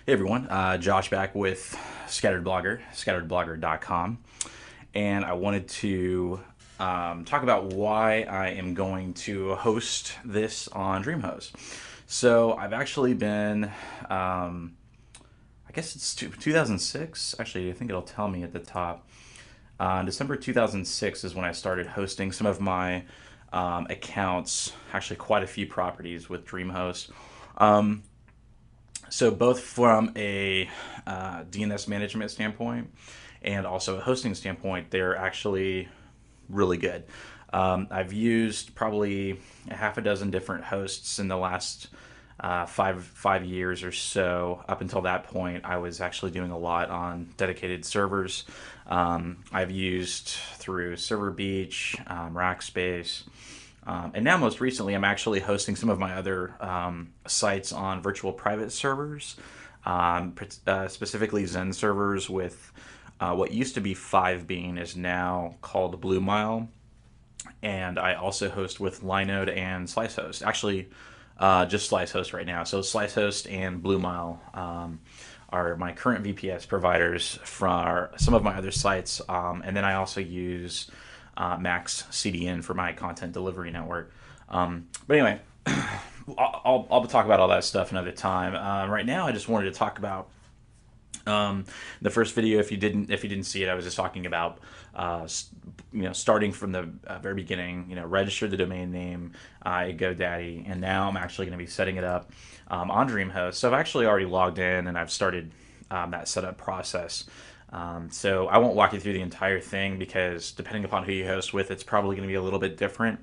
Hey everyone, Josh back with scatteredblogger.com, and I wanted to talk about why I am going to host this on Dreamhost. So I've actually been, I guess it's 2006. Actually, I think it'll tell me at the top. December 2006 is when I started hosting some of my accounts, actually quite a few properties with Dreamhost. So both from a DNS management standpoint and also a hosting standpoint, they're actually really good. I've used probably a half a dozen different hosts in the last five years or so. Up until that point, I was actually doing a lot on dedicated servers. I've used through Server Beach, Rackspace. And now, most recently, I'm actually hosting some of my other sites on virtual private servers, specifically Zen servers with what used to be 5bean is now called Blue Mile. And I also host with Linode and SliceHost. Actually, just SliceHost right now. So SliceHost and Blue Mile are my current VPS providers for some of my other sites. And then I also use Max CDN for my content delivery network. But anyway, I'll talk about all that stuff another time. Right now, I just wanted to talk about the first video. If you didn't see it, I was just talking about starting from the very beginning. Register the domain name, GoDaddy, and now I'm actually going to be setting it up on Dreamhost. So I've actually already logged in and I've started that setup process. So I won't walk you through the entire thing because depending upon who you host with, it's probably going to be a little bit different.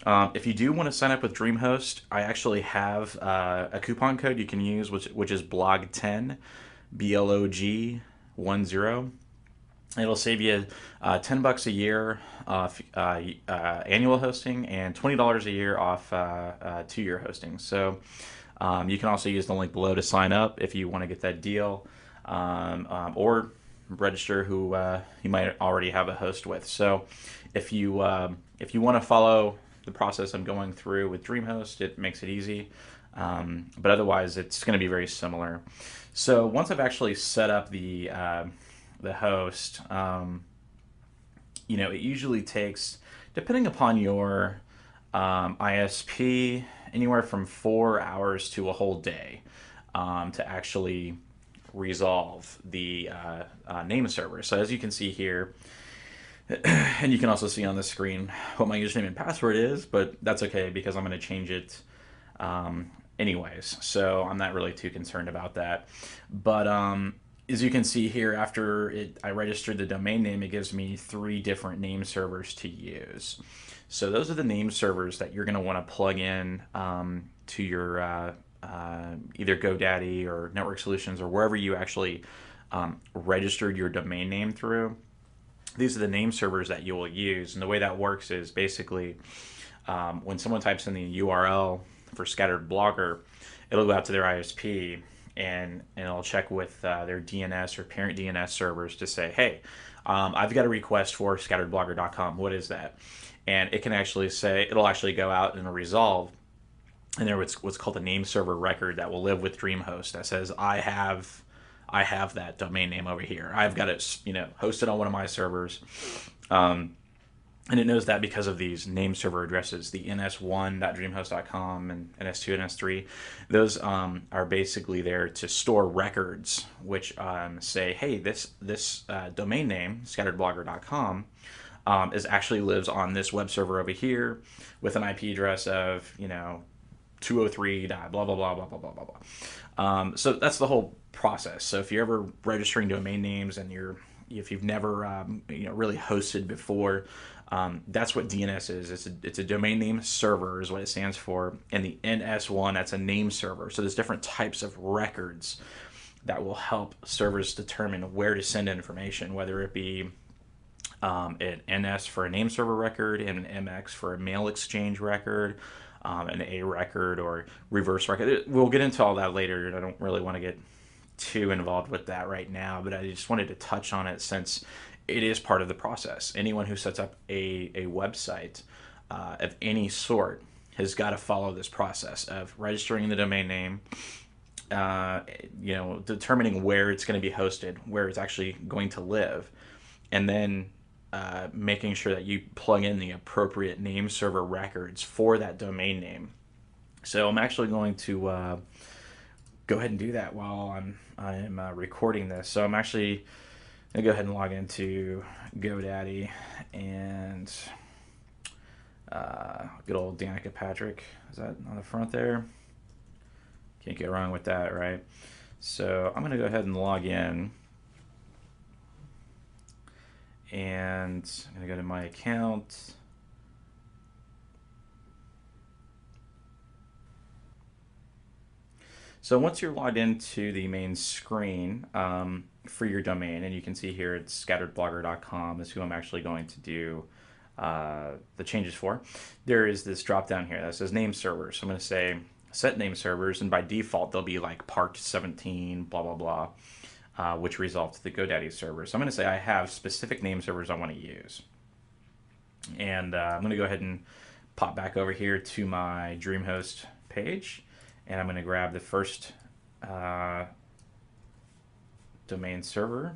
If you do want to sign up with Dreamhost, I actually have a coupon code you can use, which is blog10, BLOG10. It'll save you $10 a year off annual hosting and $20 a year off 2-year hosting. So you can also use the link below to sign up if you want to get that deal, or register who you might already have a host with. So if you want to follow the process I'm going through with Dreamhost, it makes it easy. But otherwise, it's going to be very similar. So once I've actually set up the host, it usually takes, depending upon your ISP, anywhere from 4 hours to a whole day to actually resolve the name server. So as you can see here, and you can also see on the screen what my username and password is, but that's okay because I'm going to change it anyways. So I'm not really too concerned about that. But as you can see here, after I registered the domain name, it gives me 3 different name servers to use. So those are the name servers that you're going to want to plug in to your either GoDaddy or Network Solutions or wherever you actually registered your domain name through. These are the name servers that you will use. And the way that works is basically when someone types in the URL for Scattered Blogger, it'll go out to their ISP and it'll check with their DNS or parent DNS servers to say, hey, I've got a request for scatteredblogger.com. What is that? And it can actually say, it'll actually go out and resolve. And there's what's called a name server record that will live with Dreamhost that says, I have that domain name over here. I've got it, hosted on one of my servers. And it knows that because of these name server addresses, the ns1.dreamhost.com and ns2 and ns3, those are basically there to store records, which say, hey, this domain name, scatteredblogger.com, actually lives on this web server over here with an IP address of 203. Blah blah blah blah blah blah blah blah. So that's the whole process. So if you're ever registering domain names and if you've never really hosted before, that's what DNS is. It's a domain name server is what it stands for, and the NS1, that's a name server. So there's different types of records that will help servers determine where to send information, whether it be an NS for a name server record and an MX for a mail exchange record, an A record or reverse record. We'll get into all that later. I don't really want to get too involved with that right now, but I just wanted to touch on it since it is part of the process. Anyone who sets up a website of any sort has got to follow this process of registering the domain name, uh, determining where it's going to be hosted, where it's actually going to live, and then making sure that you plug in the appropriate name server records for that domain name. So I'm actually going to go ahead and do that while I'm recording this. So I'm actually gonna go ahead and log into GoDaddy and good old Danica Patrick. Is that on the front there? Can't get wrong with that, right? So I'm gonna go ahead and log in, and I'm gonna go to my account. So once you're logged into the main screen for your domain, and you can see here it's scatteredblogger.com is who I'm actually going to do the changes for. There is this drop down here that says name servers. So I'm going to say set name servers, and by default they'll be like part 17 blah blah blah, which resolve to the GoDaddy server. So I'm going to say I have specific name servers I want to use, and I'm going to go ahead and pop back over here to my Dreamhost page, and I'm going to grab the first domain server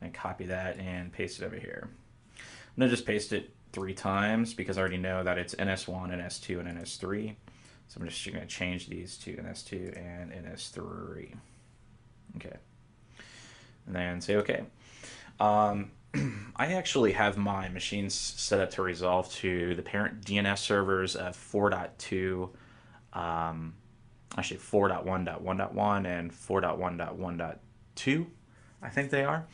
and copy that and paste it over here. I'm going to just paste it 3 times because I already know that it's NS1, NS2, and NS3. So I'm just going to change these to NS2 and NS3. Okay. And then say OK. I actually have my machines set up to resolve to the parent DNS servers of 4.2, actually 4.1.1.1 and 4.1.1.2, I think they are.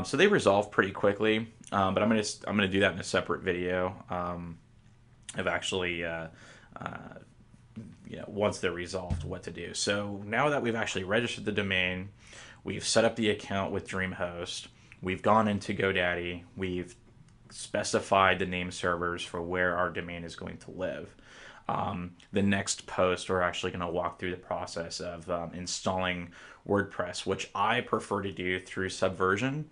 So they resolve pretty quickly, but I'm gonna do that in a separate video of actually once they're resolved, what to do. So now that we've actually registered the domain, we've set up the account with Dreamhost, we've gone into GoDaddy, we've specified the name servers for where our domain is going to live. The next post, we're actually going to walk through the process of installing WordPress, which I prefer to do through Subversion.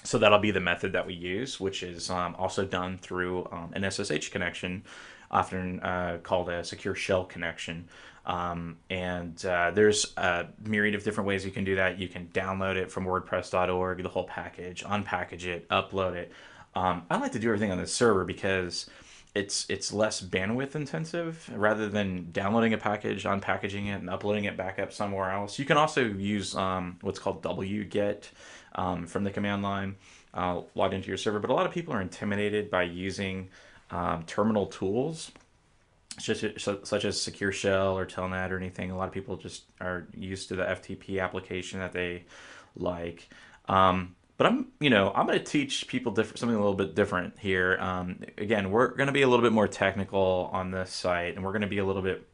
So that'll be the method that we use, which is also done through an SSH connection, often called a secure shell connection. There's a myriad of different ways you can do that. You can download it from WordPress.org, the whole package, unpackage it, upload it. I like to do everything on the server because it's less bandwidth intensive rather than downloading a package, unpackaging it, and uploading it back up somewhere else. You can also use what's called wget from the command line logged into your server, but a lot of people are intimidated by using terminal tools such as Secure Shell or Telnet or anything. A lot of people just are used to the FTP application that they like. But I'm going to teach people something a little bit different here. Again, we're going to be a little bit more technical on this site, and we're going to be a little bit,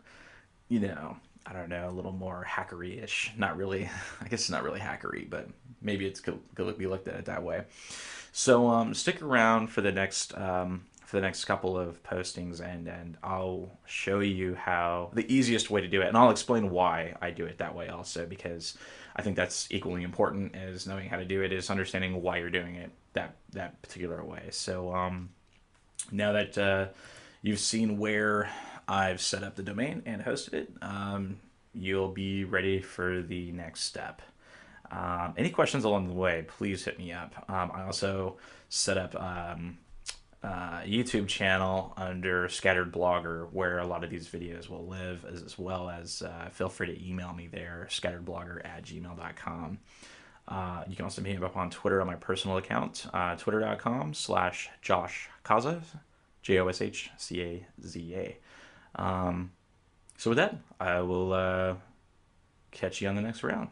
I don't know, a little more hackery-ish. Not really, I guess it's not really hackery, but maybe it's could be looked at it that way. So stick around for the next couple of postings, and I'll show you how the easiest way to do it, and I'll explain why I do it that way also, because I think that's equally important as knowing how to do it is understanding why you're doing it that particular way. So now that you've seen where I've set up the domain and hosted it, you'll be ready for the next step. Any questions along the way, please hit me up. I also set up YouTube channel under Scattered Blogger, where a lot of these videos will live, as well as feel free to email me there, scatteredblogger@gmail.com. You can also hit me up on Twitter on my personal account, twitter.com/JoshCaza, JoshCaza. So with that, I will catch you on the next round.